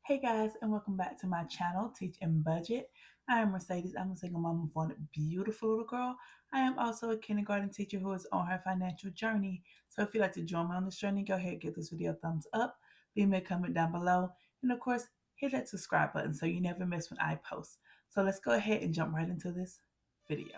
Hey guys, and welcome back to my channel, Teach and Budget. I am Mercedes. I'm a single mom of one beautiful little girl. I am also a kindergarten teacher who is on her financial journey. So if you'd like to join me on this journey, go ahead and give this video a thumbs up, leave me a comment down below, and of course, hit that subscribe button so you never miss when I post. So let's go ahead and jump right into this video.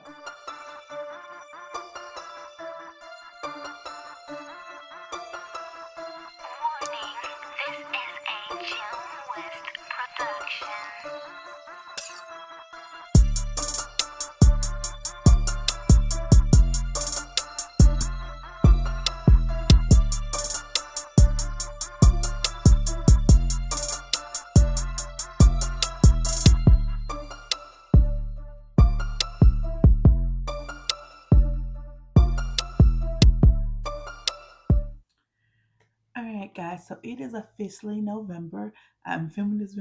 Alright guys, so it is officially November. I'm filming this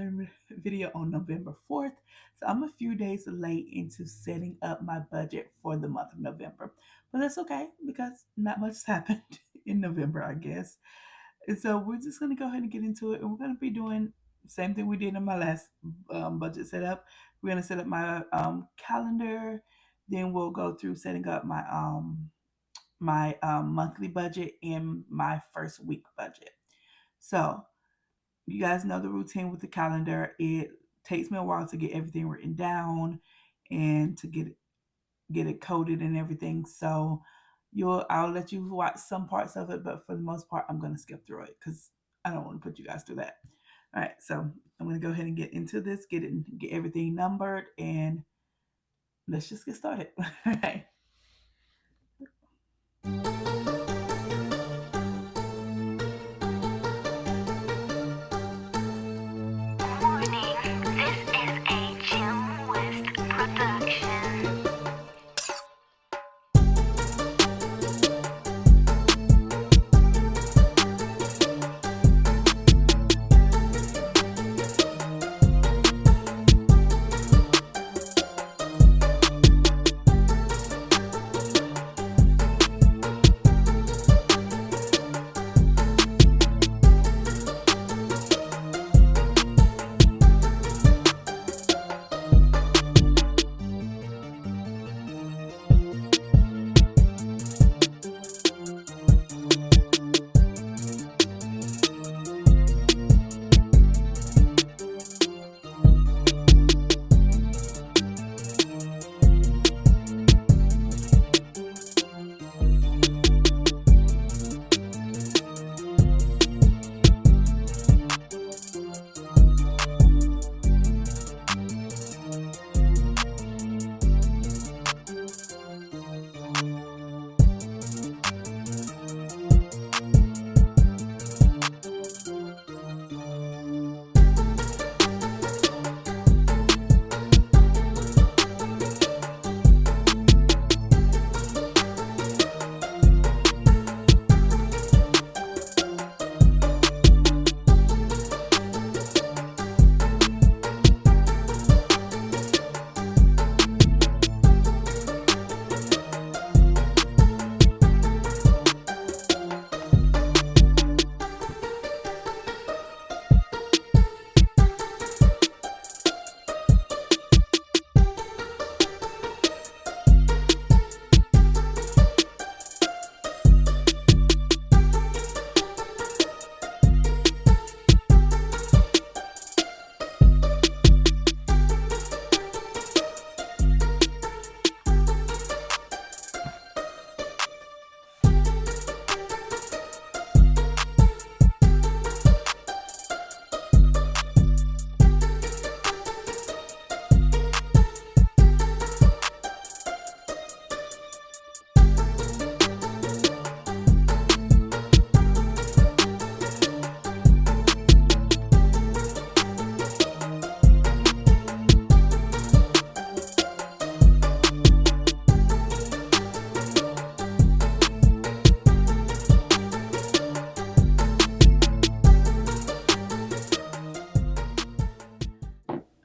video on November 4th. So I'm a few days late into setting up my budget for the month of November. But that's okay because not much has happened in November, I guess. And so we're just going to go ahead and get into it. And we're going to be doing the same thing we did in my last budget setup. We're going to set up my calendar. Then we'll go through setting up my monthly budget and my first week budget. So you guys know the routine with the calendar. It takes me a while to get everything written down and to get it coded and everything. So I'll let you watch some parts of it, but for the most part, I'm gonna skip through it because I don't want to put you guys through that. All right, so I'm gonna go ahead and get into this, get everything numbered, and let's just get started. All right.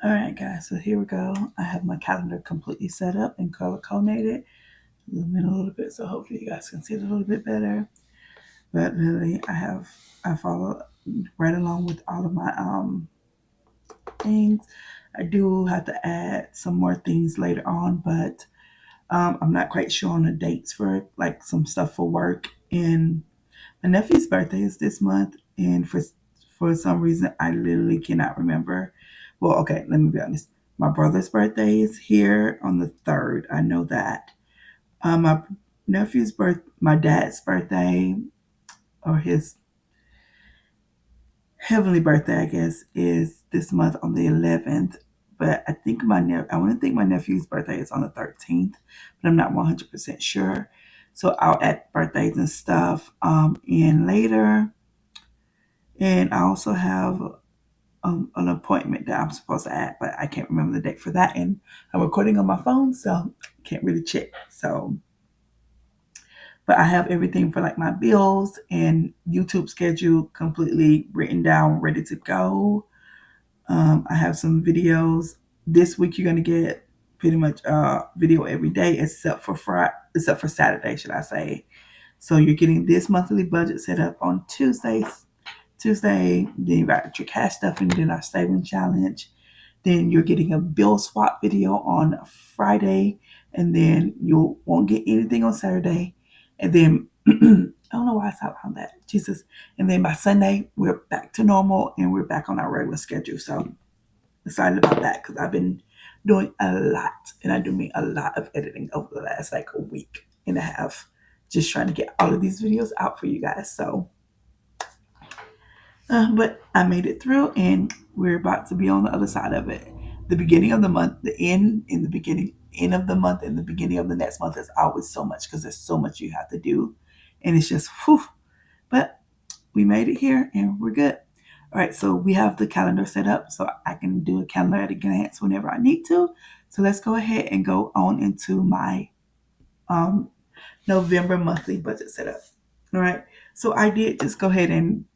All right, guys, so here we go. I have my calendar completely set up and color coordinated. Zoom in a little bit so hopefully you guys can see it a little bit better. But literally, I follow right along with all of my things. I do have to add some more things later on, but I'm not quite sure on the dates for like some stuff for work. And my nephew's birthday is this month, and for some reason I literally cannot remember. Well, okay, let me be honest. My brother's birthday is here on the 3rd. I know that. My my dad's birthday, or his heavenly birthday, I guess, is this month on the 11th. But I want to think my nephew's birthday is on the 13th, but I'm not 100% sure. So I'll add birthdays and stuff in later. And I also have an appointment that I'm supposed to add, but I can't remember the date for that. And I'm recording on my phone, so can't really check. So, but I have everything for like my bills and YouTube schedule completely written down, ready to go. I have some videos. This week you're gonna get pretty much video every day except for except for Saturday, should I say. So you're getting this monthly budget set up on Tuesdays. Then you got your cash stuffing, then our saving challenge. Then you're getting a bill swap video on Friday, and then you won't get anything on Saturday. And then I don't know why I stopped on that. Jesus. And then by Sunday, we're back to normal and we're back on our regular schedule. So excited about that because I've been doing a lot, and I do mean a lot of editing over the last like a week and a half, just trying to get all of these videos out for you guys. So but I made it through, and we're about to be on the other side of it. The beginning of the month, the end in the beginning, end of the month, and the beginning of the next month is always so much because there's so much you have to do, and it's just whew. But we made it here, and we're good. All right, so we have the calendar set up, so I can do a calendar at a glance whenever I need to. So let's go ahead and go on into my um, November monthly budget setup. All right, so I did just go ahead and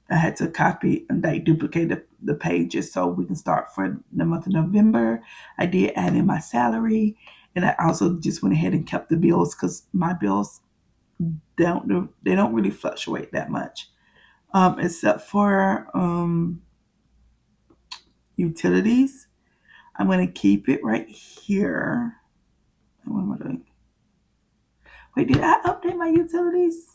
I had to copy and like duplicate the pages so we can start for the month of November. I did add in my salary, and I also just went ahead and kept the bills because my bills they don't really fluctuate that much, except for utilities. I'm gonna keep it right here. What am I doing? Wait, did I update my utilities?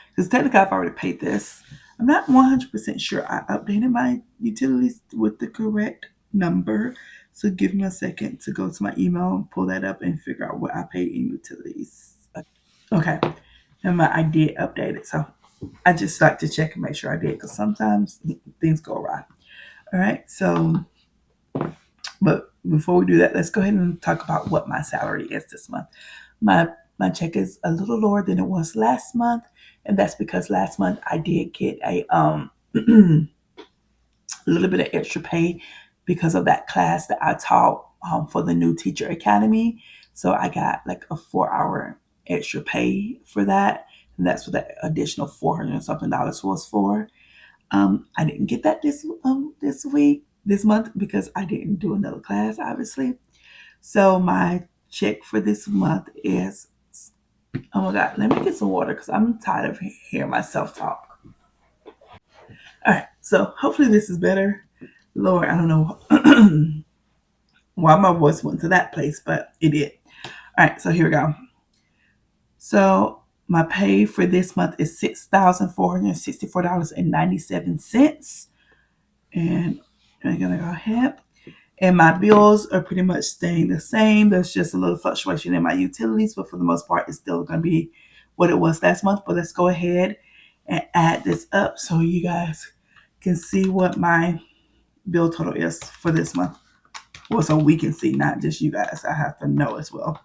Because technically I've already paid this. I'm not 100% sure I updated my utilities with the correct number. So give me a second to go to my email and pull that up and figure out what I paid in utilities. Okay. And I did update it. So I just like to check and make sure I did because sometimes things go awry. All right. So, but before we do that, let's go ahead and talk about what my salary is this month. My check is a little lower than it was last month, and that's because last month I did get a a little bit of extra pay because of that class that I taught for the new teacher academy. So I got like a 4 hour extra pay for that, and that's what that additional $400 and something was for. I didn't get that this month because I didn't do another class, obviously. So my check for this month is, oh my God, let me get some water because I'm tired of hearing myself talk. All right, so hopefully this is better. Lord, I don't know why my voice went to that place, but it did. All right, so here we go. So my pay for this month is $6,464.97. And I'm going to go ahead. And my bills are pretty much staying the same. There's just a little fluctuation in my utilities, but for the most part, it's still going to be what it was last month. But let's go ahead and add this up so you guys can see what my bill total is for this month. Well, so we can see, not just you guys. I have to know as well.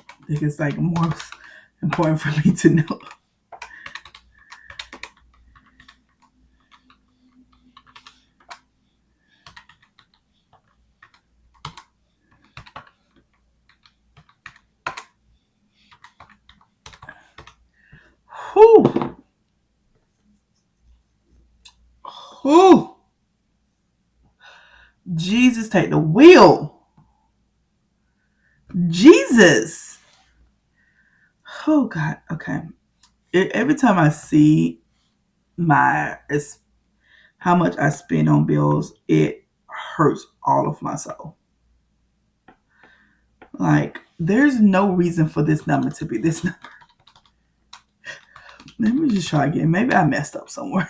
I think it's like more important for me to know. Whew. Whew. Jesus, take the wheel. Jesus. Oh God. Okay. Every time I see my it's how much I spend on bills, it hurts all of my soul. Like, there's no reason for this number to be this number. Let me just try again. Maybe I messed up somewhere.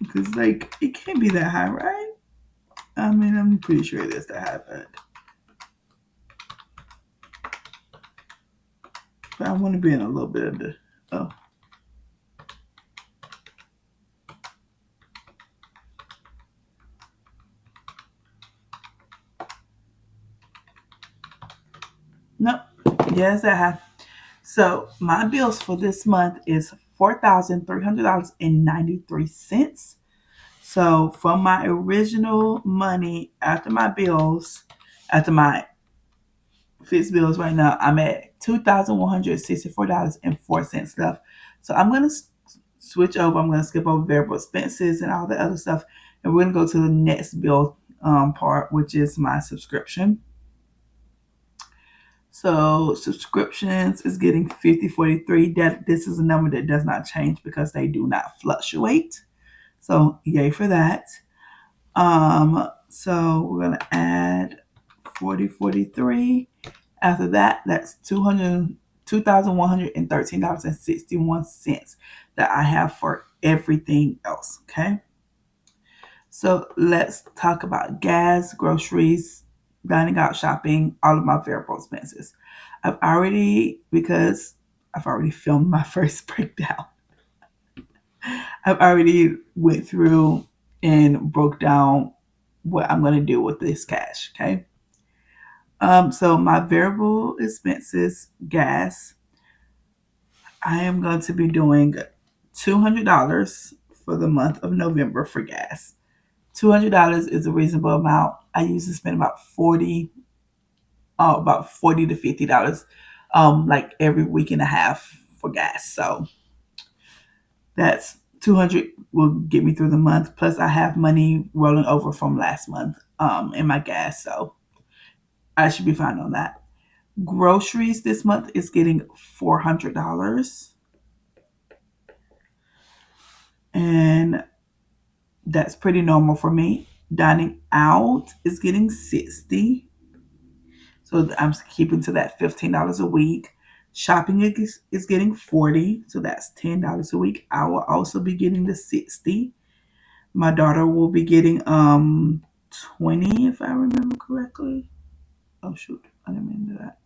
Because, like, it can't be that high, right? I mean, I'm pretty sure it is that high, but I want to be in a little bit of the. Oh. Nope. Yes, that high. So my bills for this month is $4,300.93. So from my original money after my bills, after my fixed bills right now, I'm at $2,164.04 left. So I'm gonna switch over. I'm gonna skip over variable expenses and all the other stuff, and we're gonna go to the next bill part, which is my subscription. So subscriptions is getting 5043. That this is a number that does not change because they do not fluctuate. So yay for that. So we're gonna add 4043. After that, that's $2,113.61 that I have for everything else. Okay. So let's talk about gas, groceries, dining out, shopping, all of my variable expenses. Because I've already filmed my first breakdown. I've already went through and broke down what I'm going to do with this cash. Okay. So my variable expenses, gas, I am going to be doing $200 for the month of November for gas. $200 is a reasonable amount. I usually spend about $40 to $50, like every week and a half for gas. So that's 200 will get me through the month. Plus, I have money rolling over from last month in my gas, so I should be fine on that. Groceries this month is getting $400, and that's pretty normal for me. Dining out is getting $60, so I'm keeping to that $15 a week. Shopping is getting $40, so that's $10 a week. I will also be getting the $60. My daughter will be getting 20, if I remember correctly. Oh shoot, I didn't mean to do that.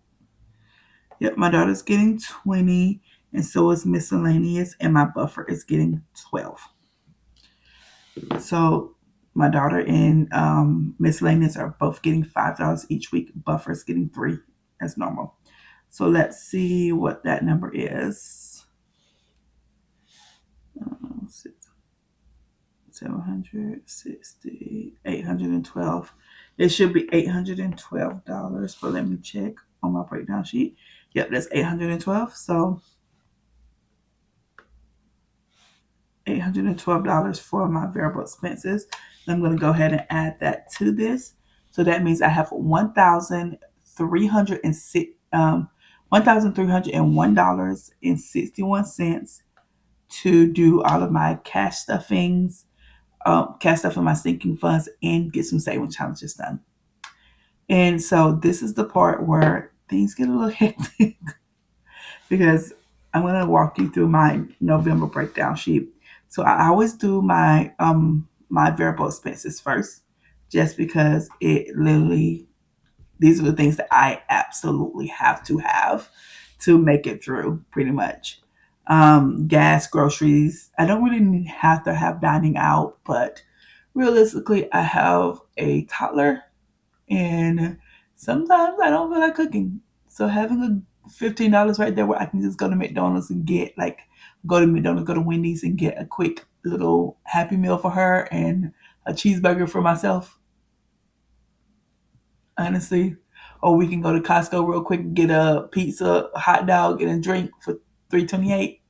Yep, my daughter's getting 20, and so is miscellaneous, and my buffer is getting 12. So my daughter and miscellaneous are both getting $5 each week. Buffer is getting 3 as normal. So let's see what that number is. 760, 812. It should be $812, but let me check on my breakdown sheet. Yep, that's 812. So $812 for my variable expenses. I'm going to go ahead and add that to this. So that means I have $1,301.61 to do all of my cash stuffings, cash stuff in my sinking funds, and get some saving challenges done. And so this is the part where things get a little hectic because I'm going to walk you through my November breakdown sheet. So I always do my my variable expenses first, just because it literally these are the things that I absolutely have to make it through, pretty much. Gas, groceries. I don't really have to have dining out, but realistically, I have a toddler, and sometimes I don't feel like cooking. So having a $15 right there where I can just go to McDonald's and get go to Wendy's and get a quick little Happy Meal for her and a cheeseburger for myself, honestly. Or we can go to Costco real quick, get a pizza, a hot dog, and a drink for $3.28.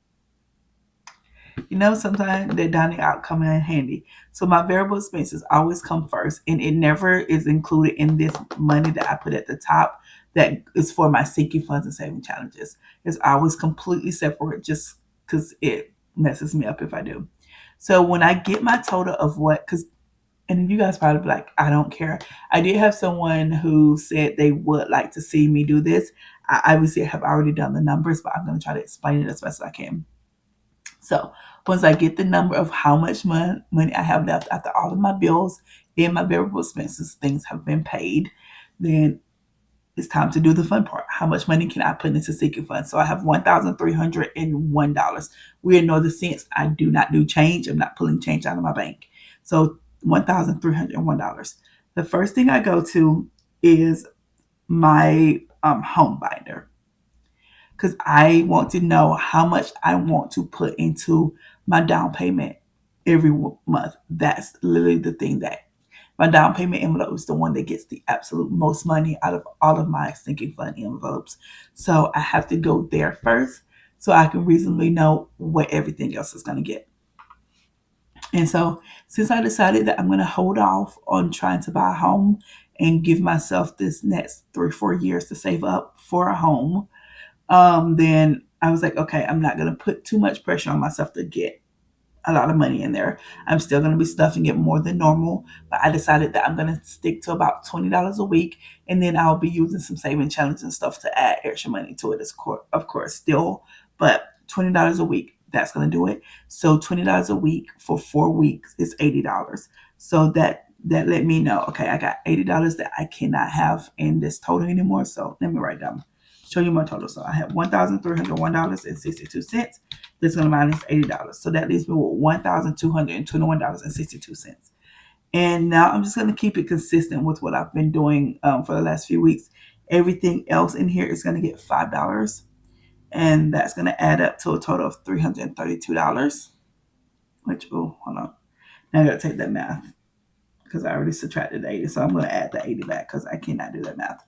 Sometimes that dining out come in handy. So my variable expenses always come first, and it never is included in this money that I put at the top that is for my sinking funds and saving challenges. It's always completely separate, just because it messes me up if I do. So when I get my total of what, because and you guys probably be like, I don't care. I did have someone who said they would like to see me do this. I obviously have already done the numbers, but I'm going to try to explain it as best as I can. So once I get the number of how much money I have left after all of my bills and my variable expenses, things have been paid, then it's time to do the fun part. How much money can I put into sinking fund? So I have $1,301. We're in Northern Cents. I do not do change. I'm not pulling change out of my bank. So $1,301. The first thing I go to is my home binder, because I want to know how much I want to put into my down payment every month. That's literally the thing that my down payment envelope is the one that gets the absolute most money out of all of my sinking fund envelopes. So I have to go there first so I can reasonably know what everything else is going to get. And so since I decided that I'm going to hold off on trying to buy a home and give myself this next 3-4 years to save up for a home, then I was like, okay, I'm not going to put too much pressure on myself to get a lot of money in there. I'm still going to be stuffing it more than normal, but I decided that I'm going to stick to about $20 a week, and then I'll be using some saving challenges and stuff to add extra money to it, of course, still, but $20 a week, that's going to do it. So $20 a week for 4 weeks is $80. So that let me know, okay, I got $80 that I cannot have in this total anymore. So let me write down, show you my total. So I have $1,301.62. That's going to minus $80. So that leaves me with $1,221.62. And now I'm just going to keep it consistent with what I've been doing for the last few weeks. Everything else in here is going to get $5. And that's going to add up to a total of $332. Which, hold on. Now I got to take that math because I already subtracted the 80. So I'm going to add the 80 back because I cannot do that math.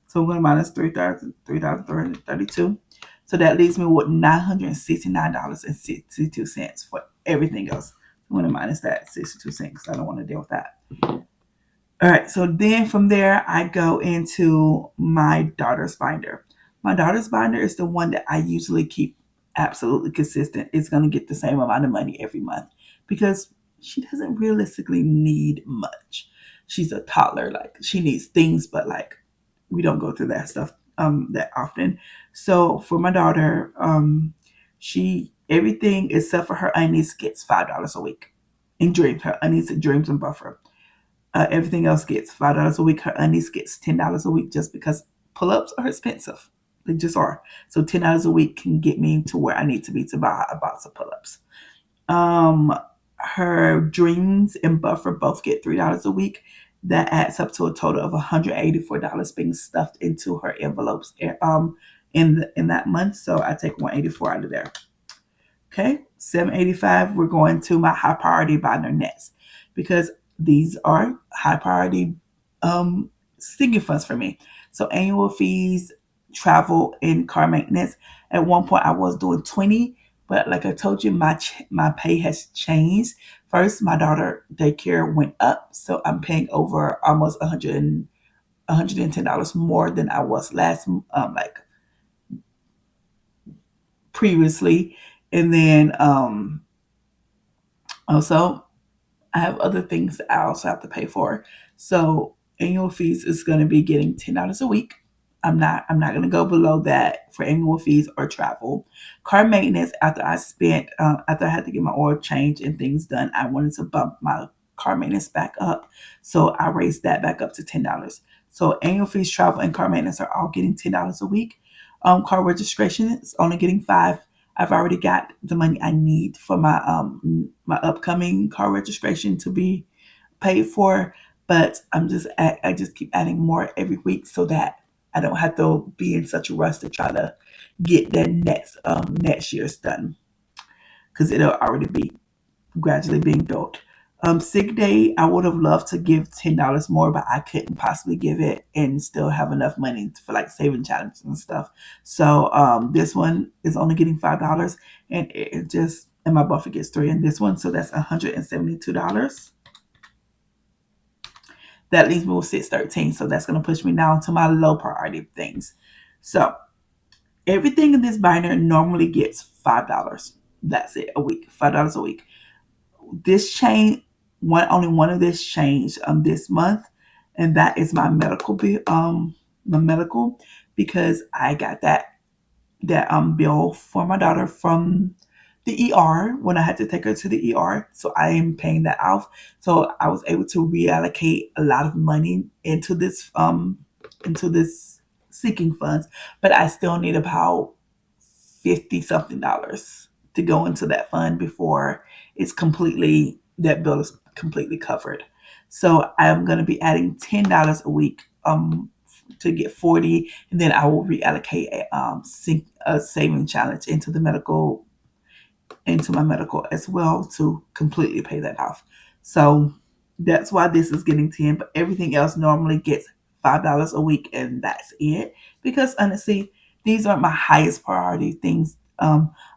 So I'm going to minus 3,332. So that leaves me with $969.62 for everything else. I'm going to minus that 62 cents because I don't want to deal with that. All right. So then from there, I go into my daughter's binder. My daughter's binder is the one that I usually keep absolutely consistent. It's going to get the same amount of money every month because she doesn't realistically need much. She's a toddler. Like, she needs things, but like, we don't go through that stuff that often. So for my daughter, she everything except for her undies gets $5 a week. In dreams, her undies, dreams, and buffer. Everything else gets $5 a week. Her undies gets $10 a week just because pull-ups are expensive. They just are. So $10 a week can get me to where I need to be to buy a box of pull-ups. Her dreams and buffer both get $3 a week. That adds up to a total of $184 being stuffed into her envelopes in that month. So I take $184 out of there. Okay, $785. We're going to my high priority binder next because these are high priority sinking funds for me. So annual fees, travel, and car maintenance. At one point, I was doing 20, but like I told you, my pay has changed. First, my daughter daycare went up, so I'm paying over almost $110 more than I was last like previously. And then also I have other things that I also have to pay for. So annual fees is going to be getting $10 a week. I'm not going to go below that for annual fees or travel. Car maintenance, after I had to get my oil change and things done, I wanted to bump my car maintenance back up. So I raised that back up to $10. So annual fees, travel, and car maintenance are all getting $10 a week. Car registration is only getting $5. I've already got the money I need for my upcoming car registration to be paid for, but I just keep adding more every week so that I don't have to be in such a rush to try to get that next year's done because it'll already be gradually being built. Sick day, I would have loved to give $10 more, but I couldn't possibly give it and still have enough money for like saving challenges and stuff. So this one is only getting $5, and and my buffer gets 3 in this one, so that's $172. That leaves me with $613, so that's going to push me down to my low priority things. So Everything in this binder normally gets $5. That's it, a week, $5 a week. This change, only one of this changed this month, and that is my medical bill. My medical, because I got that bill for my daughter from the ER when I had to take her to the ER. So I am paying that off. So I was able to reallocate a lot of money into this seeking funds, but I still need about 50 something dollars to go into that fund before that bill is completely covered. So I'm going to be adding $10 a week to get 40, and then I will reallocate a saving challenge into my medical as well to completely pay that off. So that's why this is getting 10, but everything else normally gets $5 a week, and that's it. Because honestly, these aren't my highest priority things.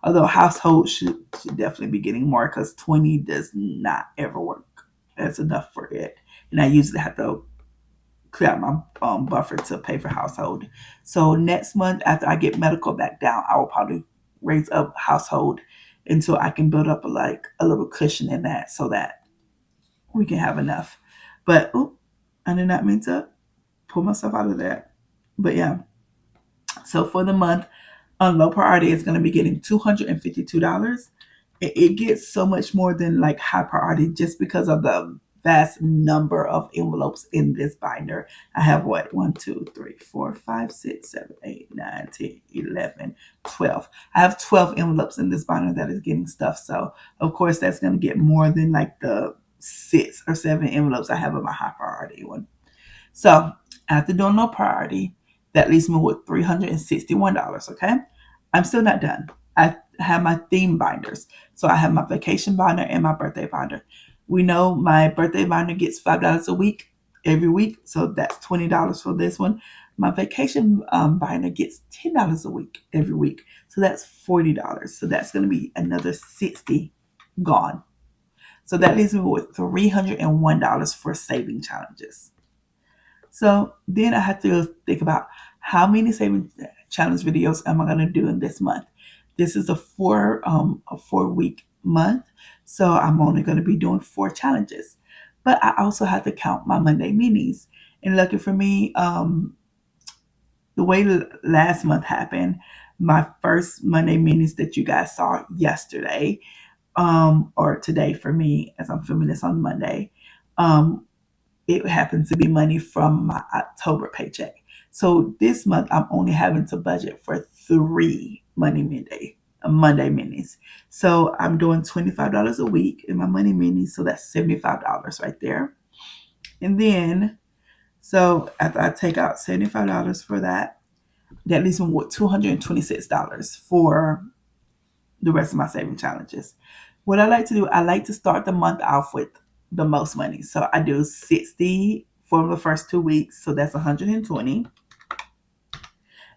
Although household should definitely be getting more, because 20 does not ever work. That's enough for it, and I usually have to clear out my buffer to pay for household. So next month, after I get medical back down, I will probably raise up household until I can build up a little cushion in that, so that we can have enough. But I did not mean to pull myself out of that. But yeah, so for the month, on low priority, it's going to be getting $252. It gets so much more than like high priority, just because of the vast number of envelopes in this binder. I have what? 1, 2, 3, 4, 5, 6, 7, 8, 9, 10, 11, 12. I have 12 envelopes in this binder that is getting stuff. So of course that's going to get more than like the 6 or 7 envelopes I have in my high priority one. So after doing low priority, that leaves me with $361. Okay. I'm still not done. I have my theme binders. So I have my vacation binder and my birthday binder. We know my birthday binder gets $5 a week every week. So that's $20 for this one. My vacation binder gets $10 a week every week. So that's $40. So that's going to be another $60 gone. So that leaves me with $301 for saving challenges. So then I had to think about how many saving challenge videos am I going to do in this month. This is a 4-week month, so I'm only going to be doing 4 challenges. But I also have to count my Monday minis. And lucky for me, the way last month happened, my first Monday minis that you guys saw yesterday, or today for me, as I'm filming this on Monday, it happens to be money from my October paycheck. So this month I'm only having to budget for 3 Monday minis. So I'm doing $25 a week in my money minis. So that's $75 right there. And then, so after I take out $75 for that, that leaves me with $226 for the rest of my saving challenges. What I like to do, I like to start the month off with the most money. So I do 60 for the first 2 weeks. So that's 120.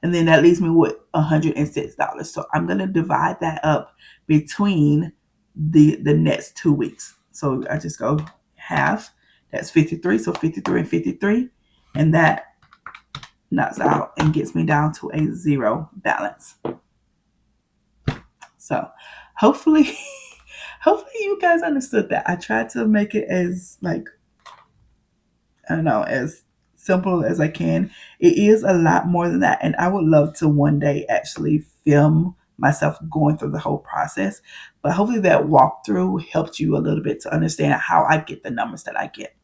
And then that leaves me with $106. So I'm going to divide that up between the next 2 weeks. So I just go half. That's 53. So 53 and 53. And that knocks out and gets me down to a 0 balance. So hopefully you guys understood that. I tried to make it as as simple as I can. It is a lot more than that, and I would love to one day actually film myself going through the whole process. But hopefully that walkthrough helped you a little bit to understand how I get the numbers that I get.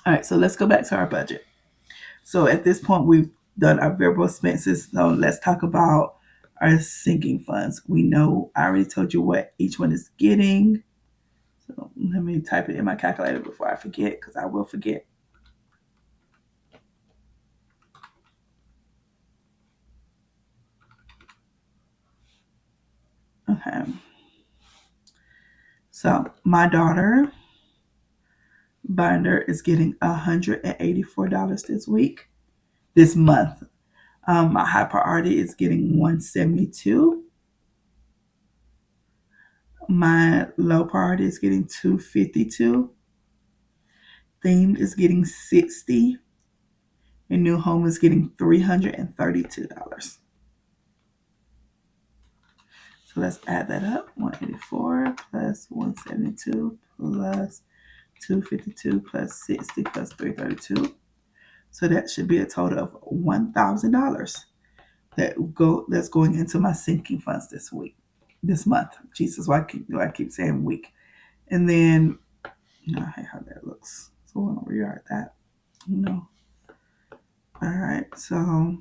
All right, so let's go back to our budget. So at this point, we've done our variable expenses. So let's talk about our sinking funds. We know I already told you what each one is getting. So let me type it in my calculator before I forget, because I will forget. Okay. So my daughter binder is getting $184 this month. My high priority is getting $172. My low priority is getting $252. Themed is getting $60. And new home is getting $332. So let's add that up. 184 plus 172 plus 252 plus 60 plus 332. So that should be a total of $1,000 that's going into my sinking funds this month. Jesus, why I keep saying week? And then I hate how that looks. So we're gonna rewrite that. No. All right. So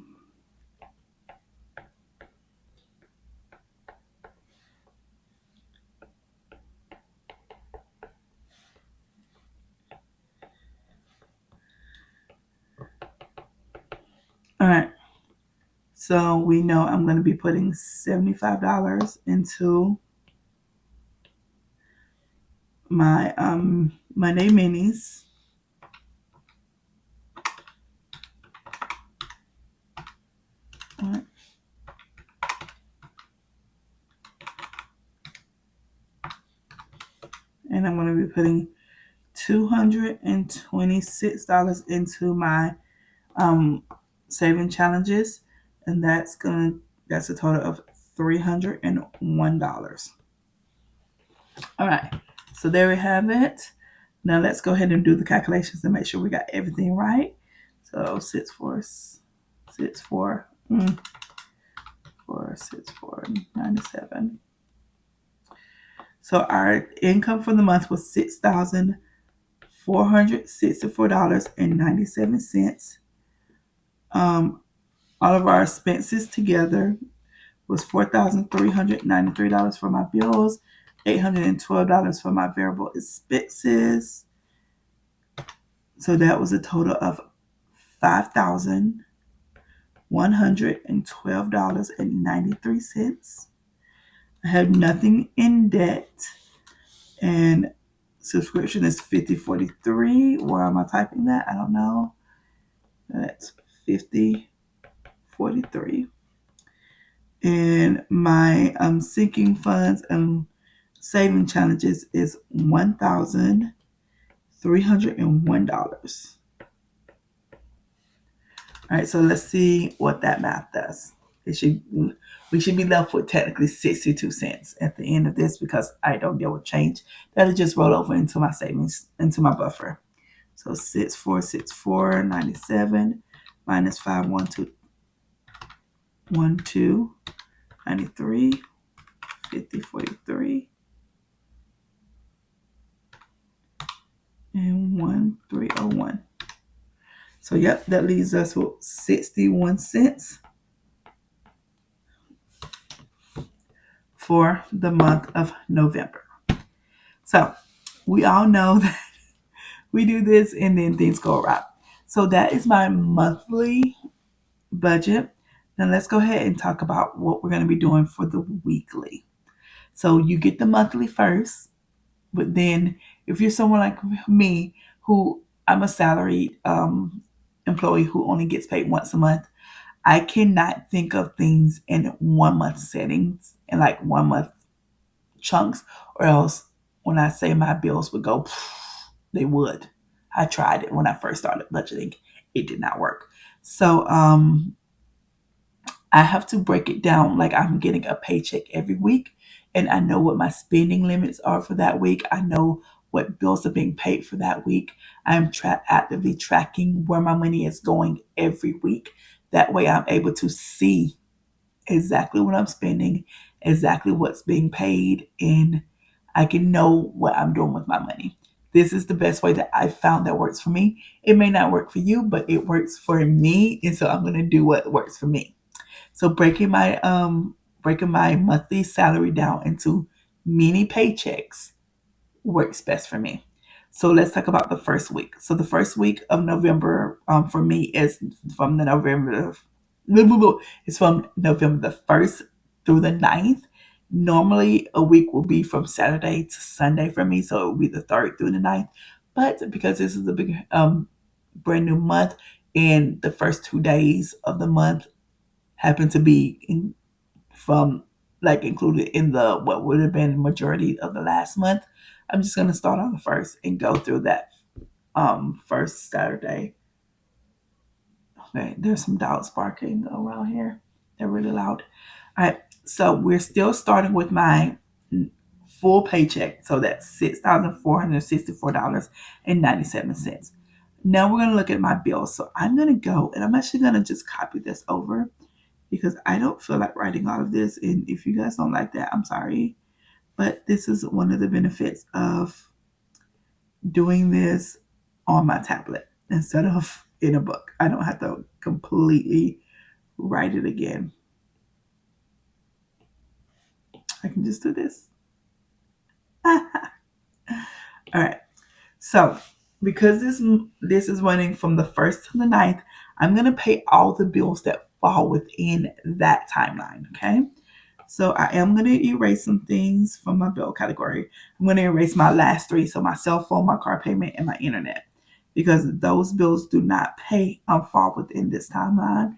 all right. So we know I'm going to be putting $75 into my Monday minis. All right. And I'm going to be putting $226 into my saving challenges, and that's a total of $301. All right, so there we have it. Now let's go ahead and do the calculations and make sure we got everything right. So 6 4 6 4 4 6 4 97. So our income for the month was $6,464.97. All of our expenses together was $4,393 for my bills, $812 for my variable expenses. So that was a total of $5,112.93. I have nothing in debt, and subscription is 5043. Where am I typing that? I don't know. That's 5043. And my sinking funds and saving challenges is $1,301. All right, so let's see what that math does. We should be left with technically 62 cents at the end of this because I don't deal with change. That'll just roll over into my savings, into my buffer. So 6464.97 minus 512.12 93 5043 and 1301. So yep, that leaves us with 61 cents for the month of November. So we all know that we do this and then things go awry. So that is my monthly budget. Now let's go ahead and talk about what we're going to be doing for the weekly. So you get the monthly first, but then if you're someone like me, who I'm a salaried employee who only gets paid once a month, I cannot think of things in 1 month settings and like 1 month chunks, or else when I say my bills would go, they would. I tried it when I first started budgeting. It did not work. So I have to break it down like I'm getting a paycheck every week, and I know what my spending limits are for that week. I know what bills are being paid for that week. I'm actively tracking where my money is going every week. That way I'm able to see exactly what I'm spending, exactly what's being paid, and I can know what I'm doing with my money. This is the best way that I found that works for me. It may not work for you, but it works for me, and so I'm going to do what works for me. So breaking my monthly salary down into mini paychecks works best for me. So let's talk about the first week. So the first week of November for me is from the November it's from November the 1st through the 9th. Normally a week will be from Saturday to Sunday for me, so it will be the 3rd through the 9th. But because this is a big brand new month and the first 2 days of the month happen to be from like included in the what would have been majority of the last month, I'm just gonna start on the first and go through that first Saturday. Okay, there's some dogs barking around here. They're really loud. All right, So we're still starting with my full paycheck. So that's $6,464.97. Now we're going to look at my bills. So I'm going to go and I'm actually going to just copy this over because I don't feel like writing all of this. And if you guys don't like that, I'm sorry. But this is one of the benefits of doing this on my tablet instead of in a book. I don't have to completely write it again. I can just do this. All right. So because this is running from the 1st to the 9th, I'm going to pay all the bills that fall within that timeline. Okay. So I am going to erase some things from my bill category. I'm going to erase my last three. So my cell phone, my car payment, and my internet. Because those bills do not fall within this timeline.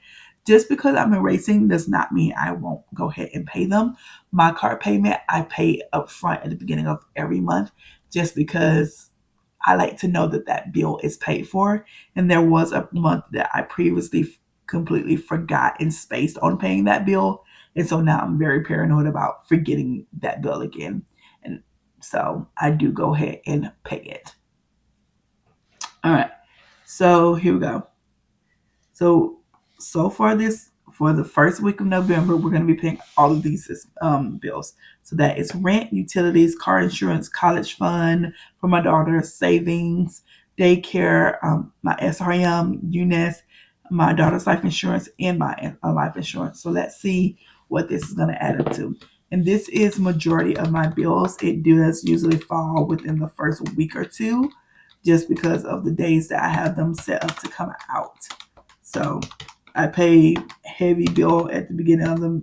Just because I'm erasing does not mean I won't go ahead and pay them. My car payment, I pay up front at the beginning of every month just because I like to know that that bill is paid for. And there was a month that I previously completely forgot and spaced on paying that bill. And so now I'm very paranoid about forgetting that bill again. And so I do go ahead and pay it. All right. So here we go. So far for the first week of November, we're going to be paying all of these bills. So that is rent, utilities, car insurance, college fund for my daughter, savings, daycare, my SRM, UNES, my daughter's life insurance, and my life insurance. So let's see what this is going to add up to. And this is majority of my bills. It does usually fall within the first week or two, just because of the days that I have them set up to come out. So I pay heavy bill at the beginning of the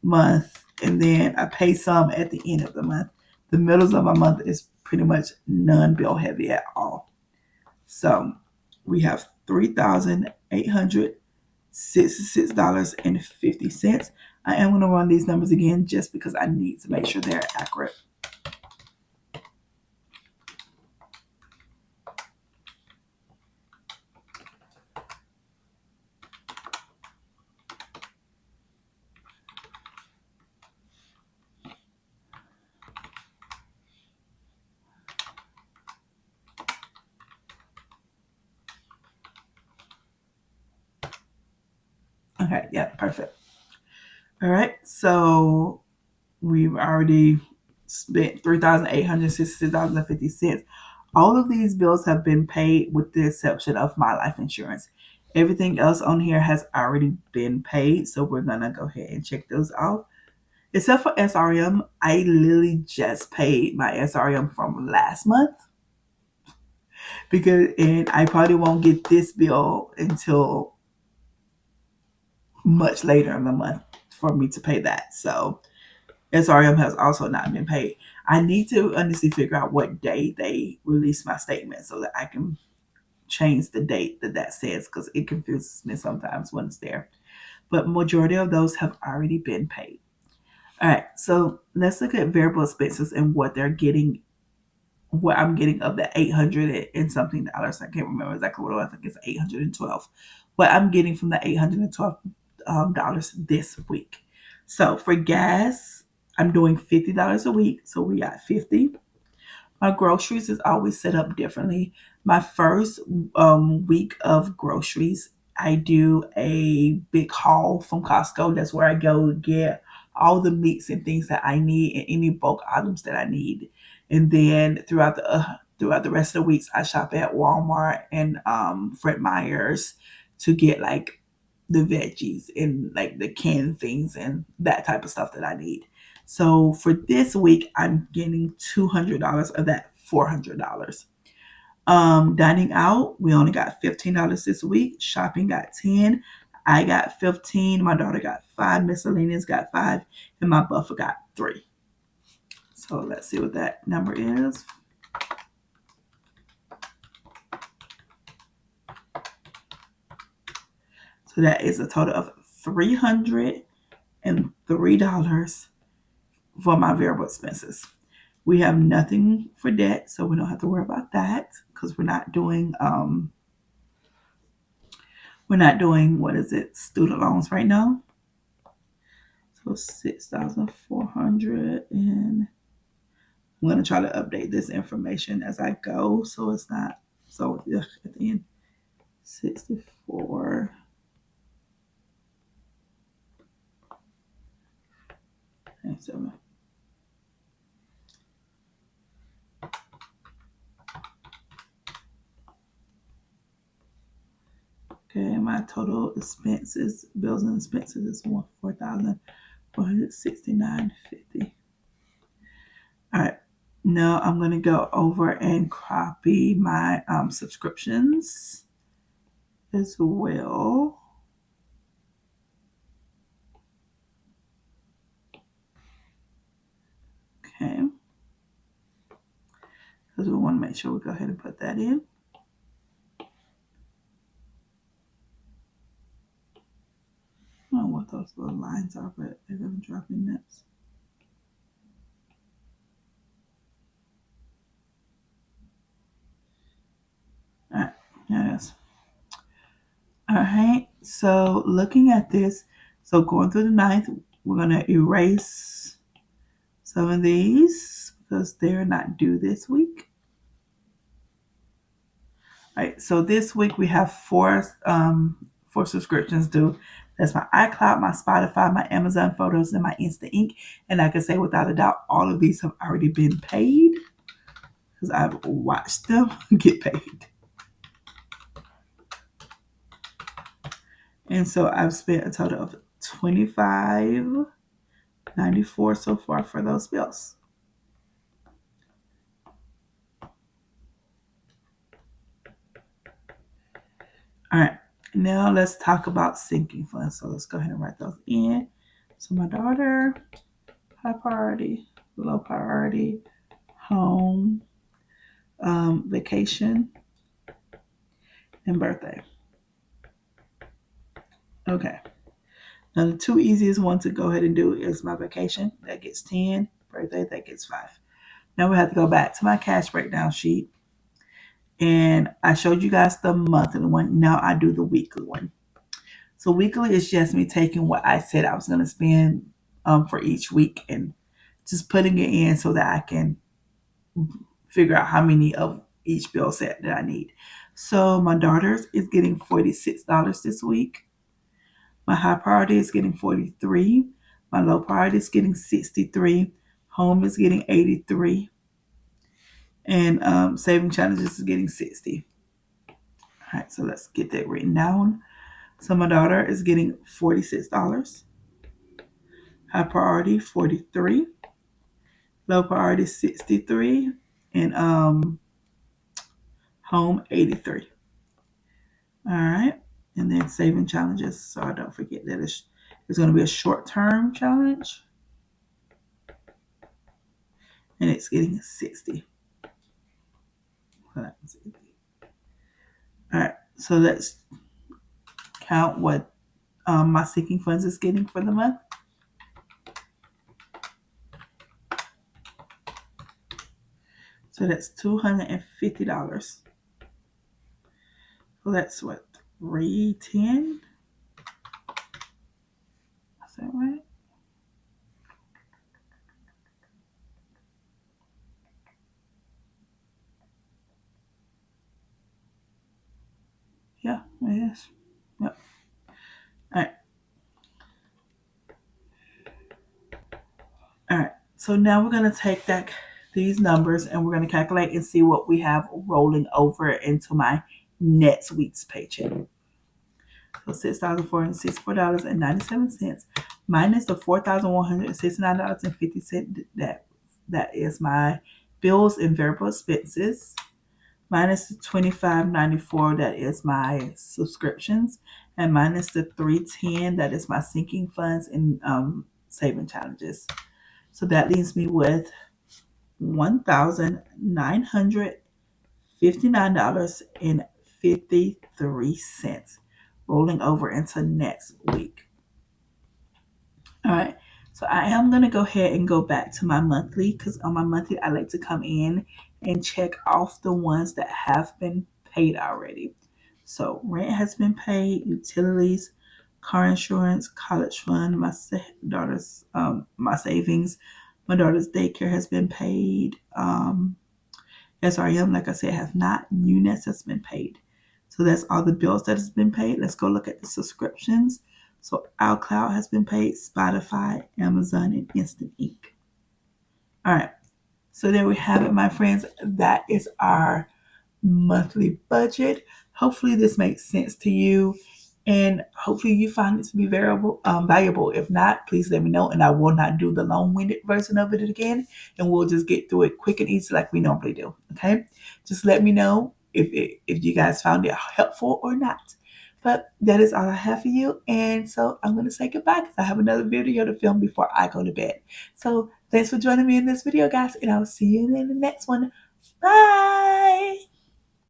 month, and then I pay some at the end of the month. The middle of my month is pretty much none bill heavy at all. So we have $3,866.50. I am going to run these numbers again just because I need to make sure they're accurate. Okay, yeah, perfect. All right, so we've already spent $3,866.50. All of these bills have been paid with the exception of my life insurance. Everything else on here has already been paid, so we're gonna go ahead and check those off. Except for SRM, I literally just paid my SRM from last month and I probably won't get this bill until much later in the month for me to pay that. So SRM has also not been paid. I need to honestly figure out what day they release my statement so that I can change the date that says, because it confuses me sometimes when it's there. But majority of those have already been paid. All right, so let's look at variable expenses and what I'm getting of the 800 and something dollars. I can't remember exactly what it was. I think it's 812. What I'm getting from the $812 this week. So for gas, I'm doing $50 a week. So we got 50. My groceries is always set up differently. My first week of groceries, I do a big haul from Costco. That's where I go get all the meats and things that I need and any bulk items that I need. And then throughout the rest of the weeks, I shop at Walmart and Fred Meyer's to get like the veggies and like the canned things and that type of stuff that I need. So for this week, I'm getting $200 of that $400. Dining out, we only got $15 this week. Shopping got 10. I got 15. My daughter got 5. Miscellaneous got 5, and my buffer got 3. So let's see what that number is. So that is a total of $303 for my variable expenses. We have nothing for debt, so we don't have to worry about that because we're not doing what is it, student loans right now. So 6,400, and I'm going to try to update this information as I go so it's not so at the end 64 and 7. Okay, my total expenses, bills and expenses is 4,469.50. All right, now I'm gonna go over and copy my subscriptions as well. Okay, because we want to make sure we go ahead and put that in. I don't know what those little lines are, but they're gonna drop in next. All right, yes. All right, so looking at this, so going through the 9th, we're gonna erase some of these because they're not due this week. All right, so this week we have four subscriptions due. That's my iCloud, my Spotify, my Amazon Photos, and my Instant Ink. And I can say without a doubt, all of these have already been paid because I've watched them get paid. And so I've spent a total of $25.94 so far for those bills. All right, now let's talk about sinking funds. So let's go ahead and write those in. So my daughter, high priority, low priority, home, vacation, and birthday. Okay. Now the two easiest ones to go ahead and do is my vacation, that gets 10, birthday, that gets 5. Now we have to go back to my cash breakdown sheet. And I showed you guys the monthly one. Now I do the weekly one. So weekly is just me taking what I said I was going to spend for each week and just putting it in so that I can figure out how many of each bill set that I need. So my daughter's is getting $46 this week. My high priority is getting $43. My low priority is getting $63. Home is getting $83. And saving challenges is getting $60. All right, so let's get that written down. So my daughter is getting $46. High priority $43. Low priority $63. And home $83. All right. And then saving challenges. So I don't forget that it's going to be a short-term challenge. And it's getting 60. All right. So let's count what my sinking funds is getting for the month. So that's $250. So that's what, $310? Is that right? Yeah, it is. Yep. All right. All right. So now we're going to take these numbers and we're going to calculate and see what we have rolling over into my next week's paycheck. So $6,464.97 minus the $4,169.50. That is my bills and variable expenses. Minus the $25.94, that is my subscriptions, and minus the $310, that is my sinking funds and saving challenges. So that leaves me with $1,959.53 rolling over into next week. All right. So I am going to go ahead and go back to my monthly because on my monthly, I like to come in and check off the ones that have been paid already. So rent has been paid, utilities, car insurance, college fund, my daughter's my savings, my daughter's daycare has been paid. SRM, like I said, has not. UNES has been paid. So that's all the bills that has been paid. Let's go look at the subscriptions. So iCloud has been paid, Spotify, Amazon, and Instant Ink. All right. So there we have it, my friends. That is our monthly budget. Hopefully this makes sense to you, and hopefully you find it to be valuable. If not, please let me know, and I will not do the long-winded version of it again, and we'll just get through it quick and easy like we normally do. Okay, just let me know if you guys found it helpful or not. But that is all I have for you, and so I'm going to say goodbye because I have another video to film before I go to bed. So thanks for joining me in this video, guys, and I will see you in the next one. Bye.